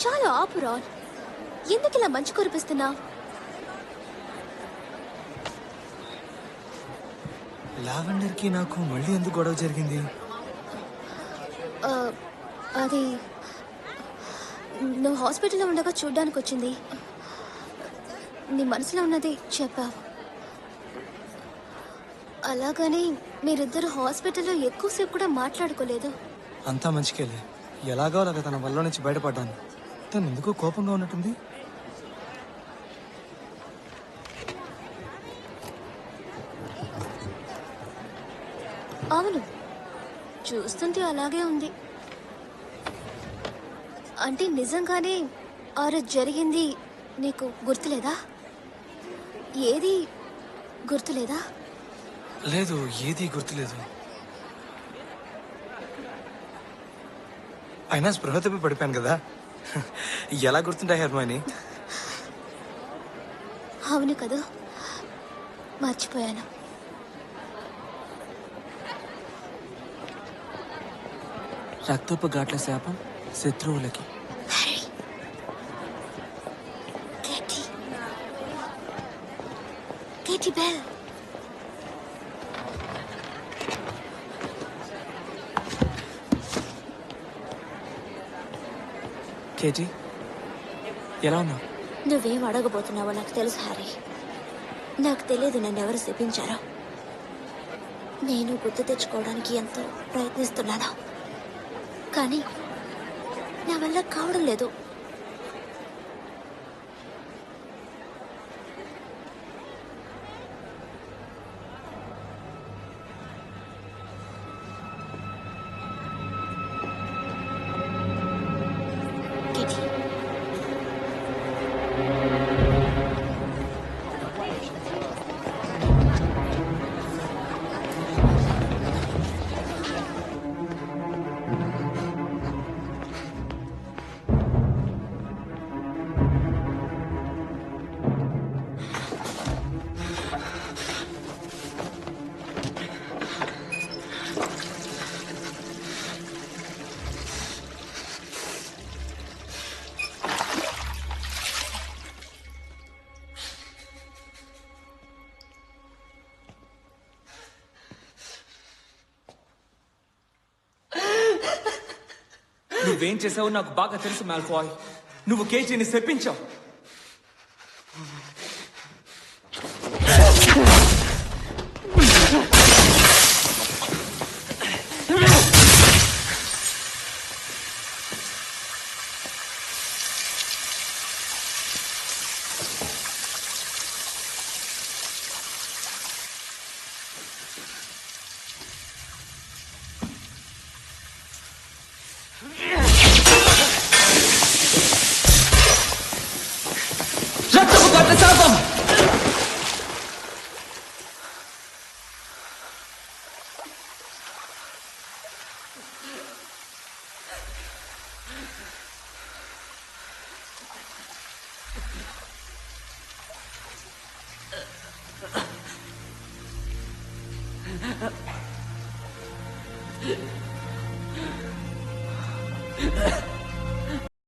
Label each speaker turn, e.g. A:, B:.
A: చాలా ఆపు రాన్. ఎందుకు ఇలా మంచి కురిపిస్తున్నా?
B: లావెండర్ కి నాకు మళ్ళీ ఎందుకు గొడవ జరిగింది?
A: అది నువ్వు హాస్పిటల్లో ఉండగా చూడ్డానికి వచ్చింది. నీ మనసులో ఉన్నది చెప్పావు. అలాగని మీరిద్దరు హాస్పిటల్లో ఎక్కువసేపు కూడా మాట్లాడుకోలేదు.
B: అంతా మంచికెళ్ళే. ఎలాగో అలాగ తన వల్ల నుంచి బయటపడ్డాను. తను ఎందుకో కోపంగా ఉన్నట్టుంది.
A: అవును, చూస్తుంటే అలాగే ఉంది. అంటే నిజంగానే ఆ రోజు జరిగింది నీకు గుర్తులేదా? ఏది గుర్తులేదా?
B: లేదు, ఏది గుర్తులేదు. అయినా స్పృహ తప్పి పడిపోయాను కదా, ఎలా గుర్తుంటాయి హర్మాని?
A: అవును కదా, మర్చిపోయాను.
B: రక్తపు ఘాట్ల శాపం శత్రువులకి.
A: KT bell.
B: కేటీ, ఎలా ఉన్నావు?
A: నువ్వేం అడగబోతున్నావో నాకు తెలుసు హ్యారీ. నాకు తెలియదు నన్నెవరు శపించారో. నేను గుర్తు తెచ్చుకోవడానికి ఎంతో ప్రయత్నిస్తున్నాను, కానీ నా వల్ల కావడం లేదు.
C: నువ్వేం చేసావో నాకు బాగా తెలుసు మాల్ఫాయ్. నువ్వు కేజీని శపించావు. రక్తపు ఘాట్ల శాపం.